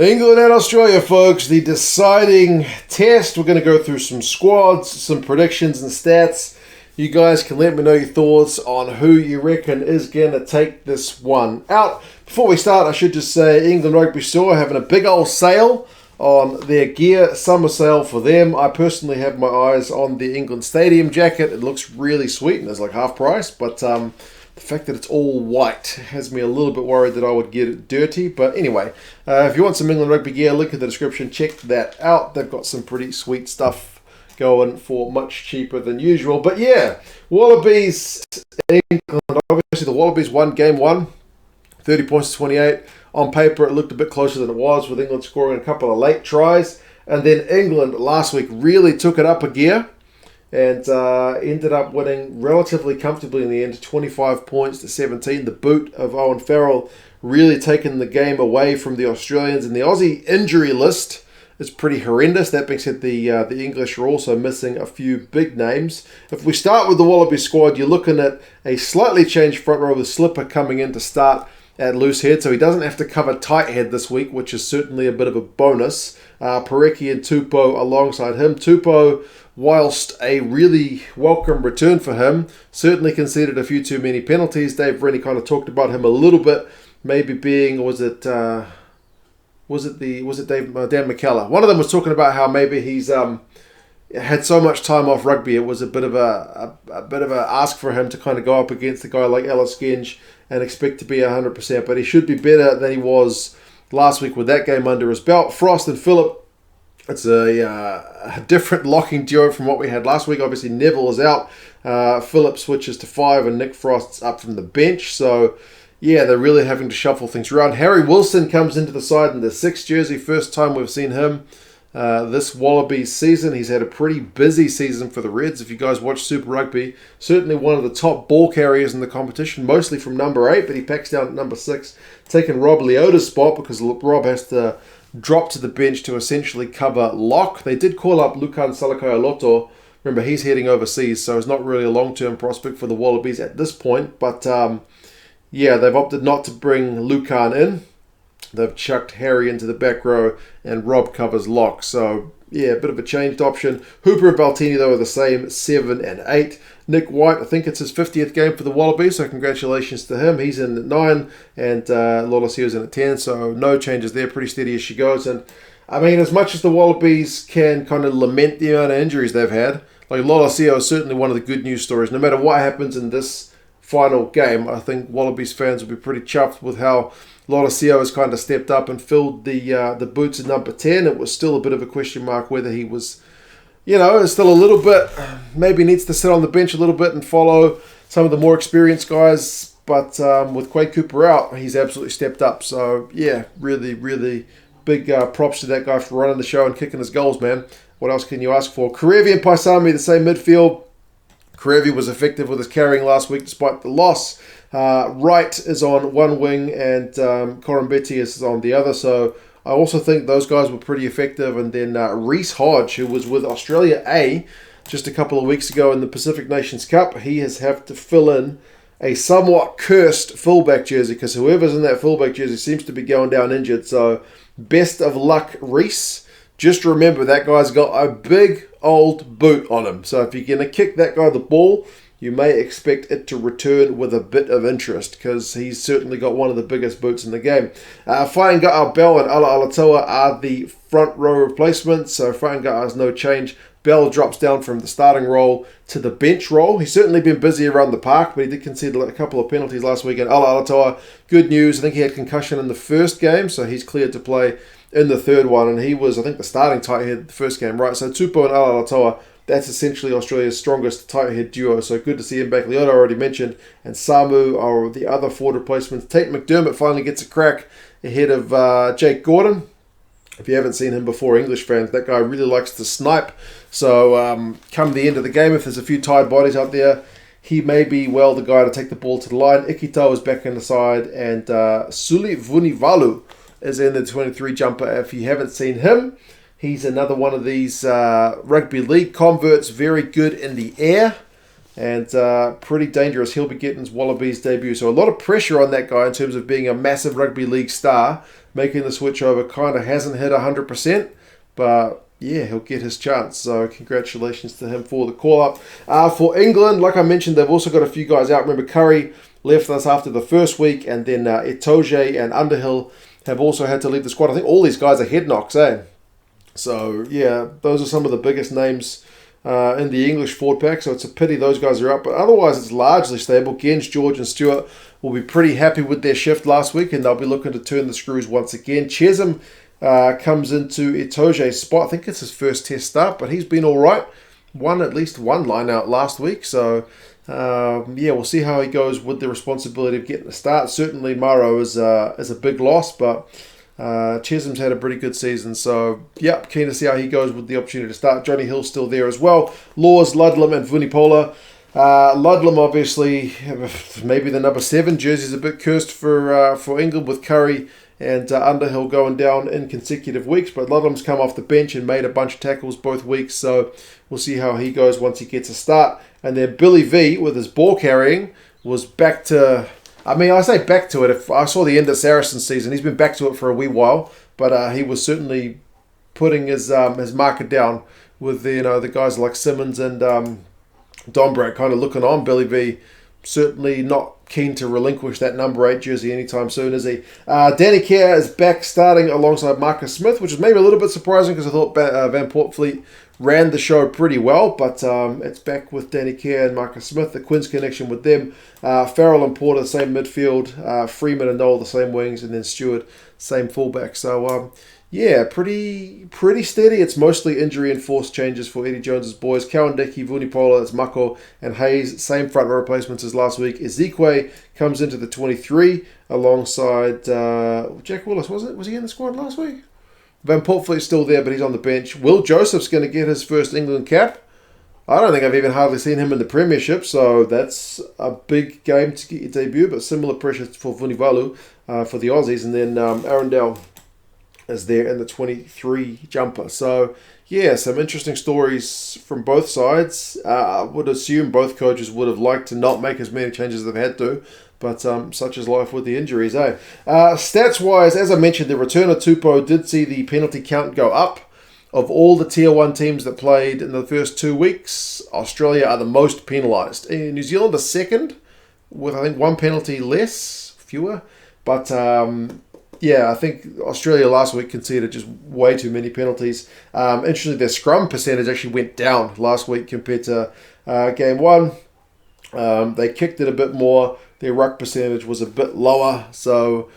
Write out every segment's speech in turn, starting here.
England and Australia, folks, the deciding test. We're going to go through some squads, some predictions and stats. You guys can let me know your thoughts on who you reckon is going to take this one out. Before we start, I should just say England Rugby Store having a big old sale on their gear, summer sale for them. I personally have my eyes on the England Stadium jacket. It looks really sweet and it's like half price, but the fact that it's all white has me a little bit worried that I would get it dirty. But anyway, if you want some England Rugby gear, link in the description, check that out. They've got some pretty sweet stuff going for much cheaper than usual. But yeah, Wallabies, England. Obviously the Wallabies won game one, 30 points to 28. On paper, it looked a bit closer than it was, with England scoring a couple of late tries. And then England last week really took it up a gear and ended up winning relatively comfortably in the end, 25 points to 17. The boot of Owen Farrell really taking the game away from the Australians. And the Aussie injury list is pretty horrendous. That being said, the English are also missing a few big names. If we start with the Wallaby squad, you're looking at a slightly changed front row with Slipper coming in to start at loose head, so he doesn't have to cover tight head this week, which is certainly a bit of a bonus. Porecki and Tupou alongside him. Tupou, whilst a really welcome return for him, certainly conceded a few too many penalties. Dave Rennie kind of talked about him a little bit, maybe being, was it Dan McKellar? One of them was talking about how maybe he's had so much time off rugby, it was a bit of a ask for him to kind of go up against a guy like Ellis Genge and expect to be 100%, but he should be better than he was last week with that game under his belt. Frost and Phillip, it's a different locking duo from what we had last week. Obviously, Nowell is out. Phillip switches to 5 and Nick Frost's up from the bench. So, yeah, they're really having to shuffle things around. Harry Wilson comes into the side in the 6th jersey. First time we've seen him this Wallabies season. He's had a pretty busy season for the Reds. If you guys watch Super Rugby, certainly one of the top ball carriers in the competition, mostly from number 8, but he packs down at number 6, taking Rob Leota's spot because Rob has to drop to the bench to essentially cover lock. They did call up Lukan Alaalatoa. Remember, he's heading overseas, so it's not really a long-term prospect for the Wallabies at this point. But yeah, they've opted not to bring Lukan in. They've chucked Harry into the back row and Rob covers lock. So, yeah, a bit of a changed option. Hooper and Valetini, though, are the same, 7 and 8. Nick White, I think it's his 50th game for the Wallabies, so congratulations to him. He's in at 9 and Lolesio's in at 10, so no changes there. Pretty steady as she goes. And, I mean, as much as the Wallabies can kind of lament the amount of injuries they've had, like Lolesio is certainly one of the good news stories. No matter what happens in this final game, I think Wallabies fans will be pretty chuffed with how Lolesio has kind of stepped up and filled the boots at number 10. It was still a bit of a question mark whether he was, still a little bit, maybe needs to sit on the bench a little bit and follow some of the more experienced guys. But with Quade Cooper out, he's absolutely stepped up. So, yeah, really, really big props to that guy for running the show and kicking his goals, man. What else can you ask for? Kerevi and Paisami, the same midfield. Kerevi was effective with his carrying last week despite the loss. Wright is on one wing and Koroibete is on the other. So I also think those guys were pretty effective. And then Reece Hodge, who was with Australia A just a couple of weeks ago in the Pacific Nations Cup, he has had to fill in a somewhat cursed fullback jersey because whoever's in that fullback jersey seems to be going down injured. So best of luck, Reece. Just remember that guy's got a big old boot on him. So if you're going to kick that guy the ball, you may expect it to return with a bit of interest because he's certainly got one of the biggest boots in the game. Fainga'a, Bell and Alaalatoa are the front row replacements. So Fainga'a has no change. Bell drops down from the starting role to the bench role. He's certainly been busy around the park, but he did concede a couple of penalties last week. And Alaalatoa, good news. I think he had concussion in the first game, so he's cleared to play in the third one. And he was, I think, the starting tight head the first game, right? So Tupou and Alaalatoa, that's essentially Australia's strongest tight head duo. So good to see him back. Leota already mentioned. And Samu are the other forward replacements. Tate McDermott finally gets a crack ahead of Jake Gordon. If you haven't seen him before, English fans, that guy really likes to snipe. So come the end of the game, if there's a few tired bodies out there, he may be, the guy to take the ball to the line. Ikitau is back in the side. And Suli Vunivalu is in the 23 jumper. If you haven't seen him, he's another one of these rugby league converts, very good in the air and pretty dangerous. He'll be getting his Wallabies debut. So a lot of pressure on that guy in terms of being a massive rugby league star. making the switch over. Kind of hasn't hit 100%, but yeah, he'll get his chance. So congratulations to him for the call-up. For England, like I mentioned, they've also got a few guys out. Remember, Curry left us after the first week, and then Itoje and Underhill have also had to leave the squad. I think all these guys are head knocks, eh? So, yeah, those are some of the biggest names in the English forward pack, so it's a pity those guys are out. But otherwise, it's largely stable. Genge, George and Stewart will be pretty happy with their shift last week, and they'll be looking to turn the screws once again. Chesham comes into Itoje's spot. I think it's his first test start, but he's been all right. Won at least one line out last week, so yeah, we'll see how he goes with the responsibility of getting a start. Certainly, Maro is a big loss, but Chesham's had a pretty good season, so yeah, keen to see how he goes with the opportunity to start. Johnny Hill's still there as well. Laws, Ludlam, and Vunivalu. Ludlam, obviously, maybe the number 7 jersey's a bit cursed for England with Curry and Underhill going down in consecutive weeks, but Ludlam's come off the bench and made a bunch of tackles both weeks, so we'll see how he goes once he gets a start. And then Billy V, with his ball carrying, was back to... I mean, I say back to it. If I saw the end of Saracen's season, he's been back to it for a wee while, but he was certainly putting his marker down with the guys like Simmons and Dombrek kind of looking on. Billy V certainly not keen to relinquish that number 8 jersey anytime soon, is he? Danny Kerr is back starting alongside Marcus Smith, which is maybe a little bit surprising because I thought Van Portfleet ran the show pretty well, but it's back with Danny Kerr and Marcus Smith, the Quins connection with them. Farrell and Porter, same midfield. Freeman and Nowell, the same wings, and then Steward, same fullback. So, yeah, pretty steady. It's mostly injury-enforced changes for Eddie Jones's boys. Cowan-Dickie, Vunivalu, it's Mako and Hayes. Same front row replacements as last week. Ezekwe comes into the 23 alongside Jack Willis, was it? Was he in the squad last week? Van Portfleet's still there, but he's on the bench. Will Joseph's going to get his first England cap. I don't think I've even hardly seen him in the Premiership, so that's a big game to get your debut, but similar pressure for Vunivalu for the Aussies. And then Arundel is there in the 23 jumper. So, yeah, some interesting stories from both sides. I would assume both coaches would have liked to not make as many changes as they've had to, but such is life with the injuries, eh? Stats-wise, as I mentioned, the return of Tupou did see the penalty count go up. Of all the Tier 1 teams that played in the first 2 weeks, Australia are the most penalised. New Zealand are second, with I think 1 penalty less, fewer. But yeah, I think Australia last week conceded just way too many penalties. Interestingly, their scrum percentage actually went down last week compared to Game 1. They kicked it a bit more. Their ruck percentage was a bit lower. So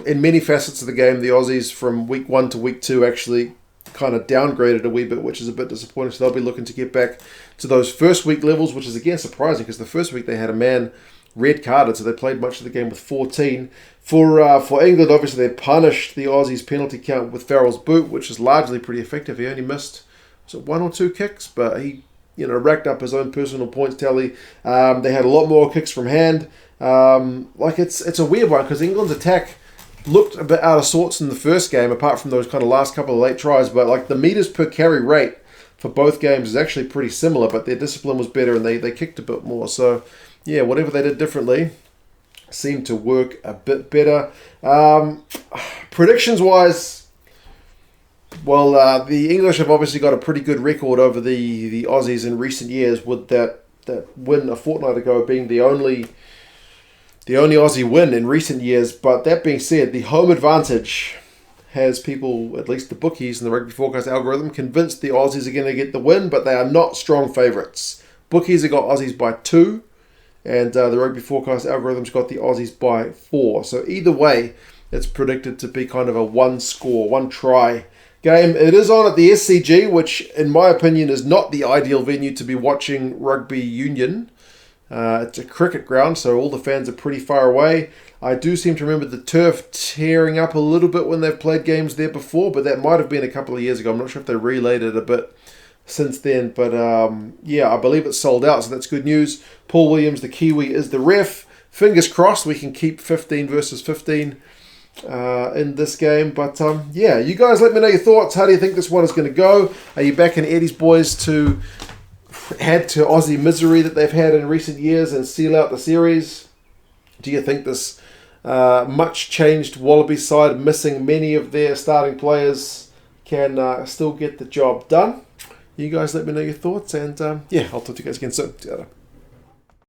in many facets of the game, the Aussies from week 1 to week 2 actually kind of downgraded a wee bit, which is a bit disappointing. So they'll be looking to get back to those first week levels, which is again surprising because the first week they had a man red carded, so they played much of the game with 14. For England, obviously they punished the Aussies' penalty count with Farrell's boot, which is largely pretty effective. He only missed 1 or 2 kicks, but he racked up his own personal points tally. They had a lot more kicks from hand. It's a weird one because England's attack looked a bit out of sorts in the first game, apart from those kind of last couple of late tries. But like the meters per carry rate for both games is actually pretty similar, but their discipline was better and they kicked a bit more. So yeah, whatever they did differently seemed to work a bit better. Predictions wise, well, the English have obviously got a pretty good record over the Aussies in recent years, with that win a fortnight ago being the only Aussie win in recent years. But that being said, the home advantage has people, at least the bookies and the Rugby Forecast algorithm, convinced the Aussies are going to get the win, but they are not strong favourites. Bookies have got Aussies by 2, and the Rugby Forecast algorithm's got the Aussies by 4. So either way, it's predicted to be kind of a 1-try game. It is on at the SCG, which in my opinion is not the ideal venue to be watching rugby union. It's a cricket ground, so all the fans are pretty far away. I do seem to remember the turf tearing up a little bit when they've played games there before, but that might have been a couple of years ago. I'm not sure if they relayed it a bit since then, but yeah, I believe it's sold out, so that's good news. Paul Williams, the Kiwi, is the ref. Fingers crossed we can keep 15 versus 15 in this game. But yeah, you guys let me know your thoughts. How do you think this one is going to go? Are you backing Eddie's boys to add to Aussie misery that they've had in recent years and seal out the series? Do you think this much changed Wallaby side, missing many of their starting players, can still get the job done. You guys let me know your thoughts, and I'll talk to you guys again soon.